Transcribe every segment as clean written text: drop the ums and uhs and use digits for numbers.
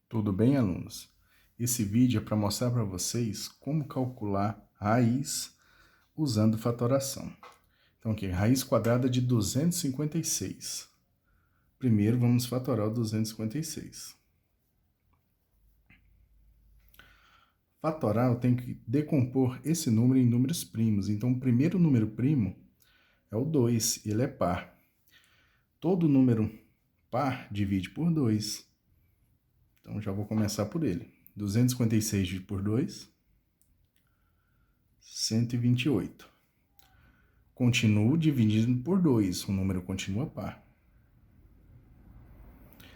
Tudo bem, alunos? Esse vídeo é para mostrar para vocês como calcular raiz usando fatoração. Então, aqui, raiz quadrada de 256. Primeiro, vamos fatorar o 256. Fatorar, eu tenho que decompor esse número em números primos. Então, o primeiro número primo é o 2, ele é par. Todo número par divide por 2. Então, já vou começar por ele. 256 dividido por 2, 128. Continuo dividindo por 2, o número continua par.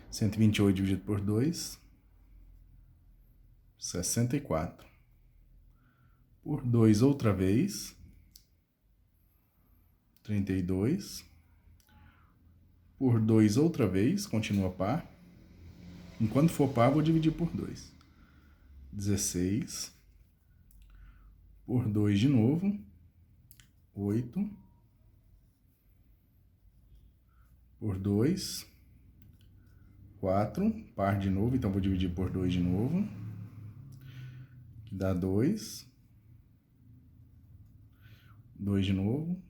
128 dividido por 2, 64. Por 2 outra vez, 32. Por 2 outra vez, continua par. Enquanto for par, vou dividir por 2. 16. Por 2 de novo, 8. Por 2, 4. Par de novo, então vou dividir por 2 de novo. Que dá 2. 2 de novo.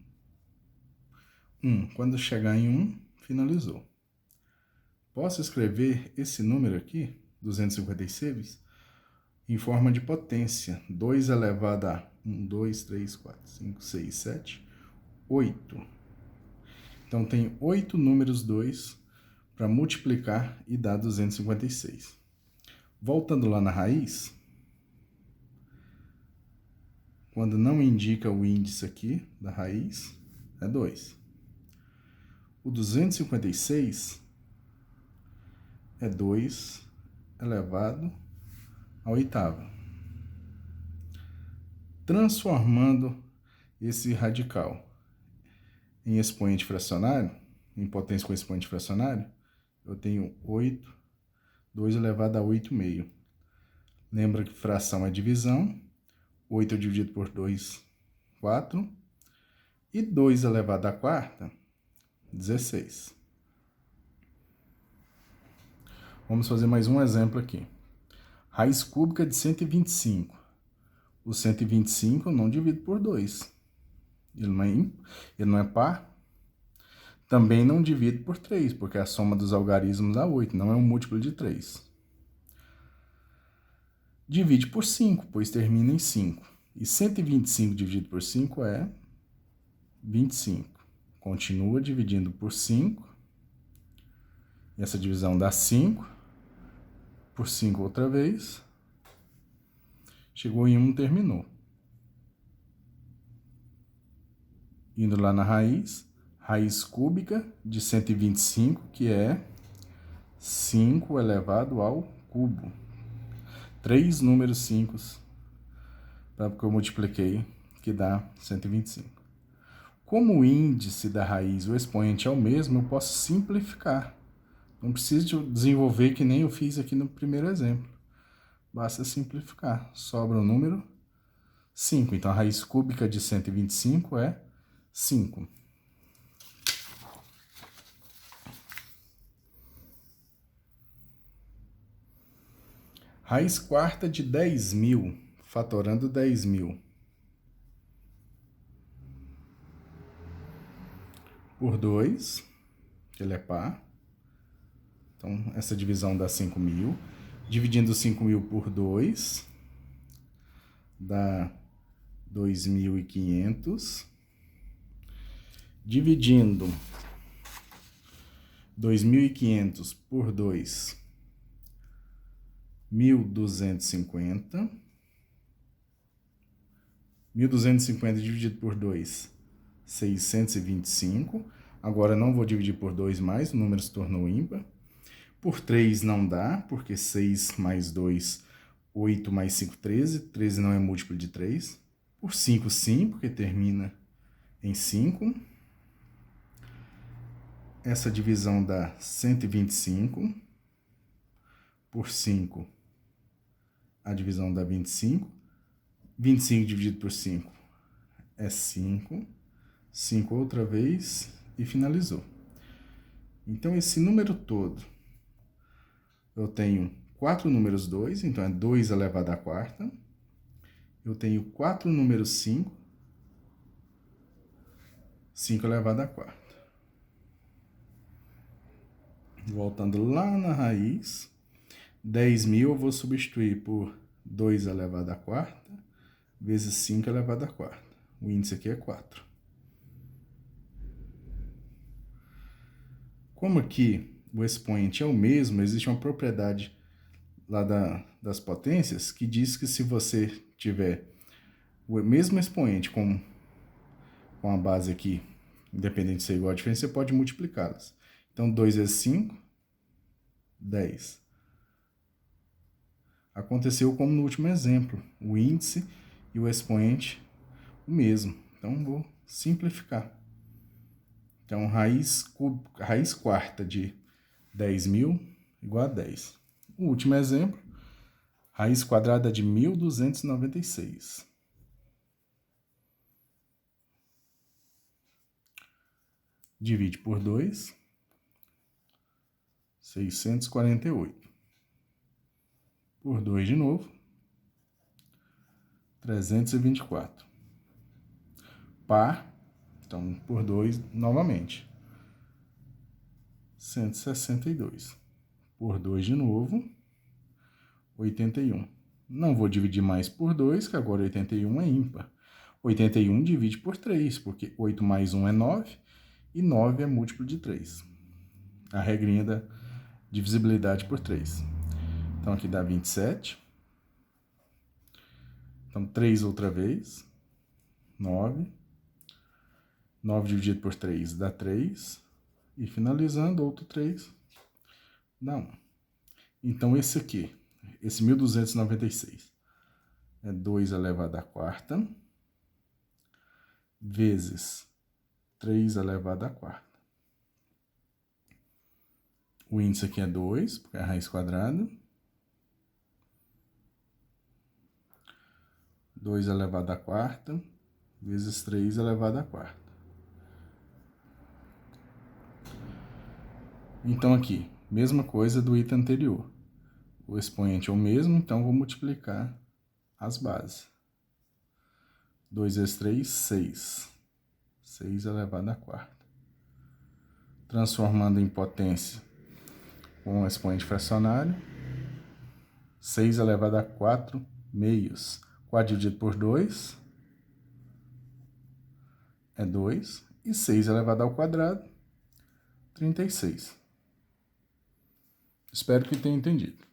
1. Quando chegar em 1, finalizou. Posso escrever esse número aqui, 256, em forma de potência. 2 elevado a 1, 2, 3, 4, 5, 6, 7, 8. Então, tem 8 números 2 para multiplicar e dar 256. Voltando lá na raiz, quando não indica o índice aqui da raiz, é 2. O 256 é 2 elevado à oitava. Transformando esse radical em expoente fracionário, em potência com expoente fracionário, eu tenho 8, 2 elevado a 8 meio. Lembra que fração é divisão, 8 dividido por 2, 4, e 2 elevado à quarta, 16. Vamos fazer mais um exemplo aqui. Raiz cúbica de 125. O 125 eu não divido por 2. Ele não é par. Também não divido por 3, porque a soma dos algarismos dá 8, não é um múltiplo de 3. Divide por 5, pois termina em 5. E 125 dividido por 5 é 25. Continua dividindo por 5. E essa divisão dá 5. Por 5 outra vez. Chegou em 1, terminou. Indo lá na raiz, raiz cúbica de 125, que é 5 elevado ao cubo. 3 números 5, porque eu multipliquei, que dá 125. Como o índice da raiz, o expoente é o mesmo, eu posso simplificar. Não preciso desenvolver que nem eu fiz aqui no primeiro exemplo. Basta simplificar. Sobra o número 5. Então, a raiz cúbica de 125 é 5. Raiz quarta de 10.000, fatorando 10.000. Por 2, que ele é par. Então, essa divisão dá 5.000. Dividindo 5.000 por 2, dá 2.500. Dividindo 2.500 por 2, 1.250. 1.250 dividido por 2, 625. Agora não vou dividir por 2 mais, o número se tornou ímpar. Por 3 não dá, porque 6 mais 2, 8 mais 5, 13. 13 não é múltiplo de 3. Por 5, sim, porque termina em 5. Essa divisão dá 125. Por 5, a divisão dá 25. 25 dividido por 5 é 5. 5 outra vez e finalizou. Então, esse número todo, eu tenho 4 números 2, então é 2 elevado à quarta. Eu tenho 4 números 5, 5 elevado à quarta. Voltando lá na raiz, 10.000 eu vou substituir por 2 elevado à quarta, vezes 5 elevado à quarta. O índice aqui é 4. Como aqui o expoente é o mesmo, existe uma propriedade lá das potências que diz que se você tiver o mesmo expoente com a base aqui, independente de ser igual ou diferente, você pode multiplicá-las. Então, 2 vezes 5, 10. Aconteceu como no último exemplo, o índice e o expoente o mesmo. Então, vou simplificar. Então, raiz quarta de 10.000 igual a 10. O último exemplo, raiz quadrada de 1.296. Divide por 2, 648. Por 2 de novo, 324. Par, então por 2 novamente, 162. Por 2 de novo, 81. Não vou dividir mais por 2, que agora 81 é ímpar. 81 divide por 3, porque 8 mais 1 é 9, e 9 é múltiplo de 3. A regrinha da divisibilidade por 3. Então, aqui dá 27. Então, 3 outra vez. 9. 9 dividido por 3 dá 3. E finalizando, outro 3 dá 1. Então, esse aqui, esse 1.296, é 2 elevado à quarta, vezes 3 elevado à quarta. O índice aqui é 2, porque é a raiz quadrada. 2 elevado à quarta, vezes 3 elevado à quarta. Então, aqui, mesma coisa do item anterior. O expoente é o mesmo, então vou multiplicar as bases. 2 vezes 3, 6. 6 elevado à quarta. Transformando em potência com o expoente fracionário. 6 elevado a 4 meios. 4 dividido por 2 é 2. E 6 elevado ao quadrado, 36. Espero que tenha entendido.